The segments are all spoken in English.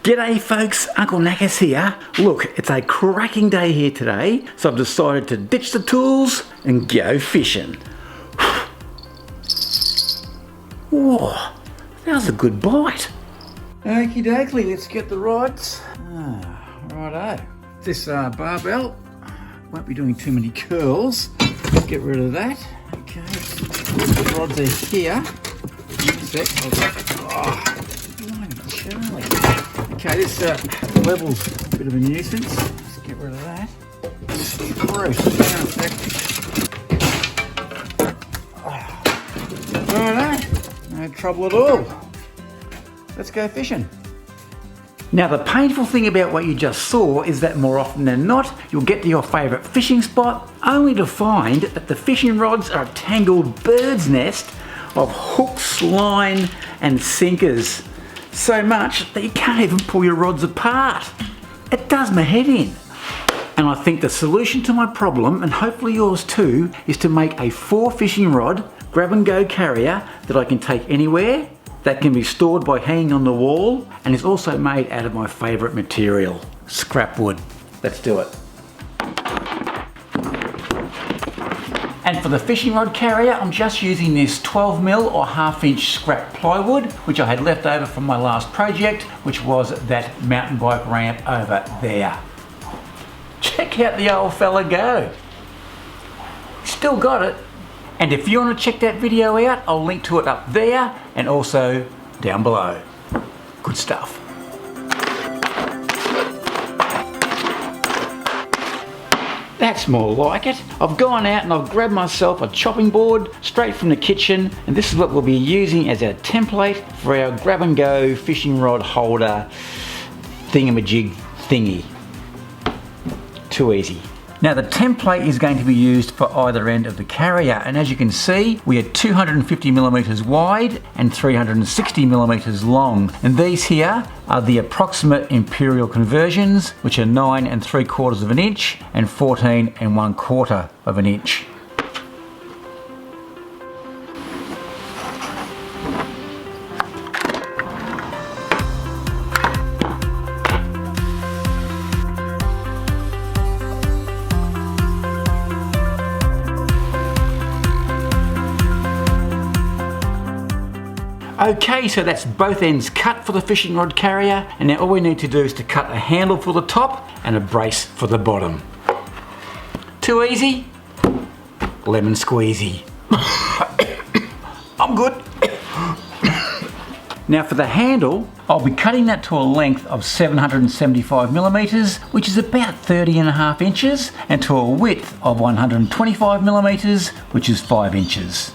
G'day folks, Uncle Knackers here. Look, it's a cracking day here today, so I've decided to ditch the tools and go fishing. Whoa, that was a good bite. Okie dokie, let's get the rods. Righto. This barbell won't be doing too many curls. Let's get rid of that. Okay, the rods are here. Sec. Blimey, Charlie. Okay, this level's a bit of a nuisance. Let's get rid of that. Gross. Hang on a sec. Righto. No trouble at all. Let's go fishing. Now the painful thing about what you just saw is that more often than not, you'll get to your favourite fishing spot only to find that the fishing rods are a tangled bird's nest of hooks, line and sinkers. So much that you can't even pull your rods apart. It does my head in. And I think the solution to my problem, and hopefully yours too, is to make a 4 fishing rod grab and go carrier that I can take anywhere, that can be stored by hanging on the wall, and is also made out of my favourite material, scrap wood. Let's do it. And for the fishing rod carrier, I'm just using this 12mm or 1/2 inch scrap plywood, which I had left over from my last project, which was that mountain bike ramp over there. Check out the old fella go. Still got it. And if you want to check that video out, I'll link to it up there and also down below. Good stuff. That's more like it. I've gone out and I've grabbed myself a chopping board straight from the kitchen, and this is what we'll be using as our template for our grab and go fishing rod holder thingamajig thingy. Too easy. Now the template is going to be used for either end of the carrier, and as you can see, we are 250mm wide and 360mm long, and these here are the approximate imperial conversions, which are 9 3/4 of an inch and 14 1/4 of an inch. Okay, so that's both ends cut for the fishing rod carrier, and now all we need to do is to cut a handle for the top and a brace for the bottom. Too easy? Lemon squeezy. I'm good. Now for the handle, I'll be cutting that to a length of 775mm, which is about 30.5 inches, and to a width of 125mm, which is 5 inches.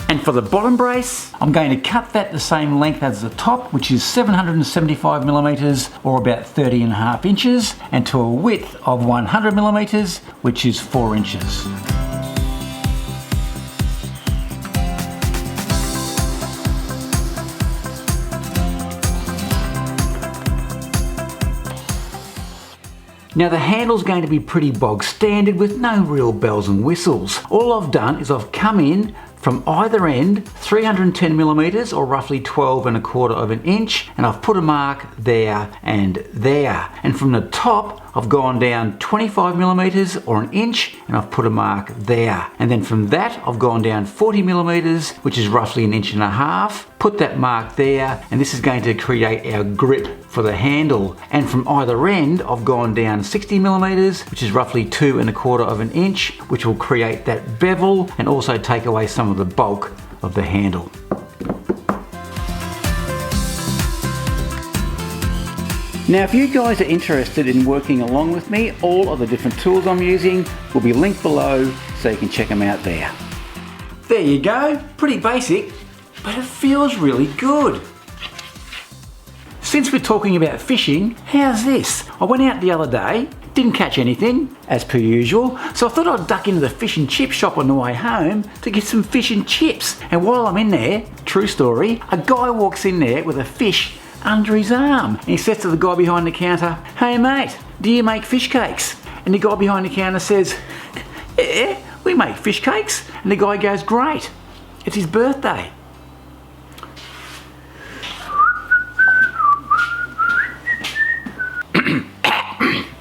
And for the bottom brace, I'm going to cut that the same length as the top, which is 775mm or about 30.5 inches, and to a width of 100mm, which is 4 inches. Now the handle's going to be pretty bog standard with no real bells and whistles. All I've done is I've come in from either end 310mm or roughly 12 1/4 of an inch, and I've put a mark there and there. And from the top I've gone down 25mm or an inch, and I've put a mark there. And then from that I've gone down 40mm, which is roughly 1.5 inches, put that mark there, and this is going to create our grip for the handle. And from either end I've gone down 60mm, which is roughly 2 1/4 of an inch, which will create that bevel and also take away some of the bulk of the handle. Now if you guys are interested in working along with me, all of the different tools I'm using will be linked below so you can check them out there. There you go, pretty basic, but it feels really good. Since we're talking about fishing, how's this? I went out the other day, didn't catch anything, as per usual, so I thought I'd duck into the fish and chip shop on the way home to get some fish and chips. And while I'm in there, true story, a guy walks in there with a fish under his arm. And he says to the guy behind the counter, "Hey mate, do you make fish cakes?" And the guy behind the counter says, "Yeah, we make fish cakes." And the guy goes, "Great, it's his birthday."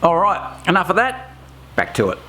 Alright, enough of that, back to it.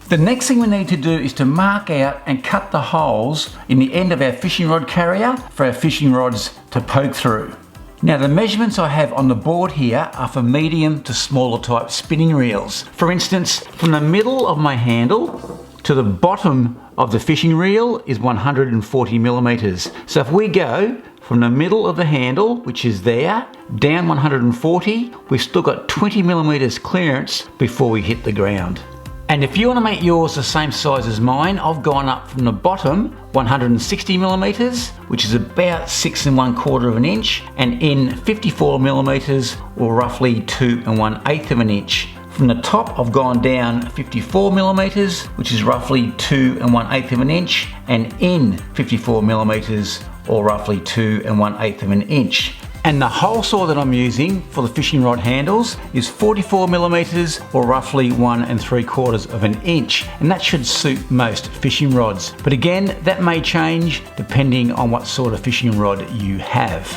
The next thing we need to do is to mark out and cut the holes in the end of our fishing rod carrier for our fishing rods to poke through. Now the measurements I have on the board here are for medium to smaller type spinning reels. For instance, from the middle of my handle to the bottom of the fishing reel is 140 millimeters. So if we go from the middle of the handle, which is there, down 140, we've still got 20 millimeters clearance before we hit the ground. And if you want to make yours the same size as mine, I've gone up from the bottom 160 millimeters, which is about 6 1/4 of an inch, and in 54 millimeters, or roughly 2 1/8 of an inch. From the top, I've gone down 54 millimeters, which is roughly 2 1/8 of an inch, and in 54 millimeters, or roughly 2 1/8 of an inch. And the hole saw that I'm using for the fishing rod handles is 44 millimeters, or roughly 1 3/4 of an inch. And that should suit most fishing rods. But again, that may change depending on what sort of fishing rod you have.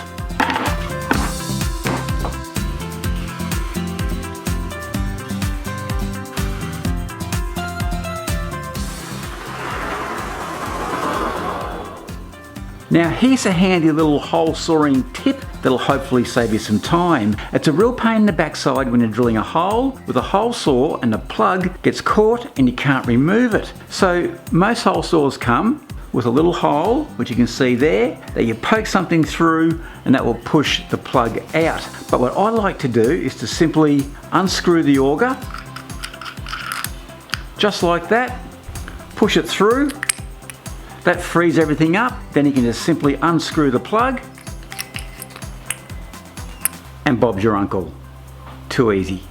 Now here's a handy little hole sawing tip that'll hopefully save you some time. It's a real pain in the backside when you're drilling a hole with a hole saw and the plug gets caught and you can't remove it. So most hole saws come with a little hole, which you can see there, that you poke something through and that will push the plug out. But what I like to do is to simply unscrew the auger, just like that, push it through. That frees everything up. Then you can just simply unscrew the plug and Bob's your uncle. Too easy.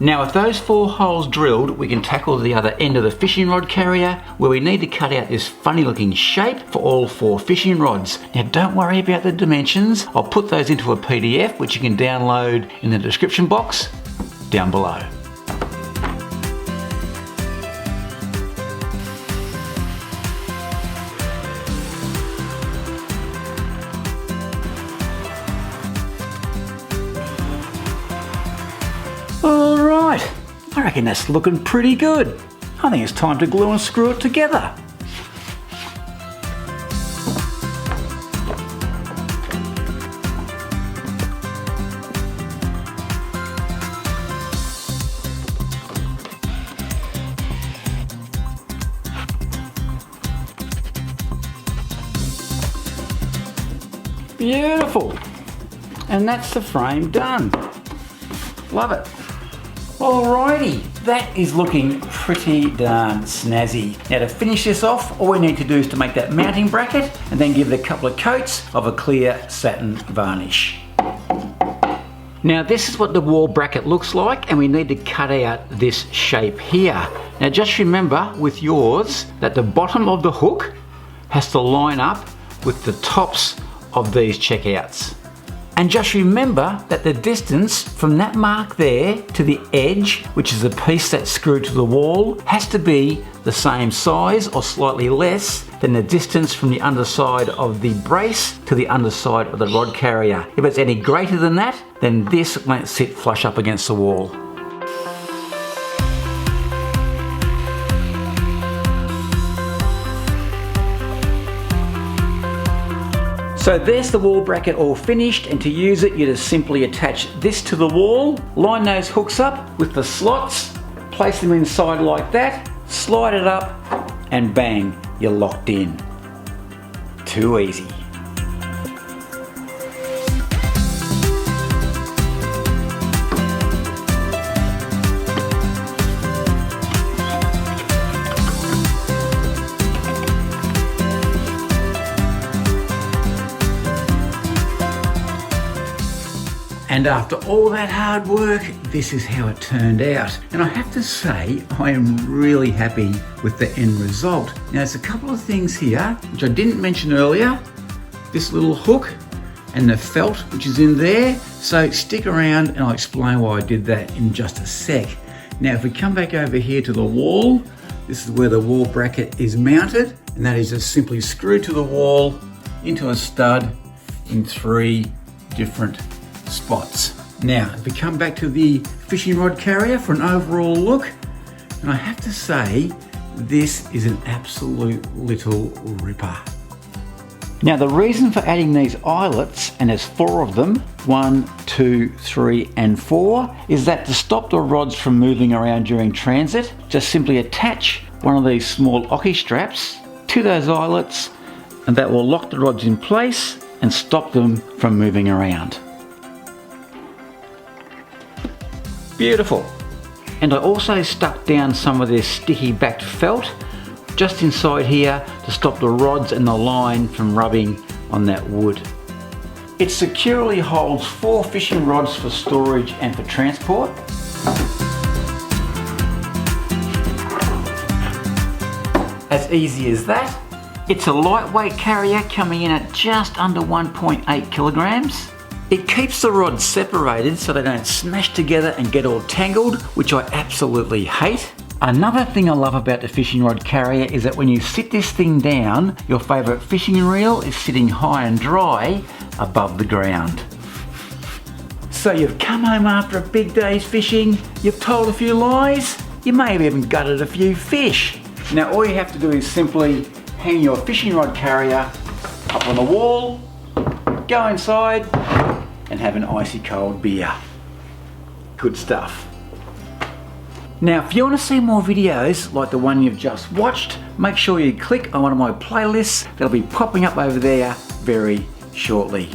Now with those 4 holes drilled, we can tackle the other end of the fishing rod carrier where we need to cut out this funny looking shape for all 4 fishing rods. Now don't worry about the dimensions. I'll put those into a PDF which you can download in the description box down below. Alright, I reckon that's looking pretty good. I think it's time to glue and screw it together. Beautiful. And that's the frame done. Love it. Alrighty, that is looking pretty darn snazzy. Now to finish this off, all we need to do is to make that mounting bracket and then give it a couple of coats of a clear satin varnish. Now this is what the wall bracket looks like, and we need to cut out this shape here. Now just remember with yours that the bottom of the hook has to line up with the tops of these checkouts. And just remember that the distance from that mark there to the edge, which is the piece that's screwed to the wall, has to be the same size or slightly less than the distance from the underside of the brace to the underside of the rod carrier. If it's any greater than that, then this won't sit flush up against the wall. So there's the wall bracket all finished, and to use it you just simply attach this to the wall, line those hooks up with the slots, place them inside like that, slide it up and bang, you're locked in. Too easy. And after all that hard work, this is how it turned out. And I have to say, I am really happy with the end result. Now there's a couple of things here, which I didn't mention earlier. This little hook and the felt which is in there. So stick around and I'll explain why I did that in just a sec. Now if we come back over here to the wall, this is where the wall bracket is mounted, and that is just simply screwed to the wall into a stud in 3 different spots. Now if we come back to the fishing rod carrier for an overall look, and I have to say this is an absolute little ripper. Now the reason for adding these eyelets, and there's 4 of them, 1, 2, 3 and 4, is that to stop the rods from moving around during transit, just simply attach one of these small ocky straps to those eyelets, and that will lock the rods in place and stop them from moving around. Beautiful. And I also stuck down some of this sticky backed felt just inside here to stop the rods and the line from rubbing on that wood. It securely holds 4 fishing rods for storage and for transport. As easy as that. It's a lightweight carrier coming in at just under 1.8 kilograms. It keeps the rods separated so they don't smash together and get all tangled, which I absolutely hate. Another thing I love about the fishing rod carrier is that when you sit this thing down, your favourite fishing reel is sitting high and dry above the ground. So you've come home after a big day's fishing, you've told a few lies, you may have even gutted a few fish. Now all you have to do is simply hang your fishing rod carrier up on the wall, go inside and have an icy cold beer. Good stuff. Now if you want to see more videos like the one you've just watched, make sure you click on one of my playlists. They'll be popping up over there very shortly.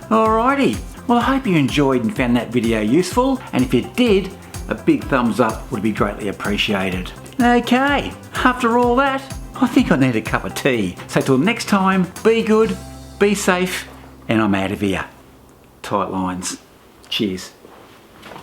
Alrighty, well I hope you enjoyed and found that video useful, and if you did, a big thumbs up would be greatly appreciated. Okay, after all that, I think I need a cup of tea. So till next time, be good, be safe, and I'm out of here. Tight lines. Cheers.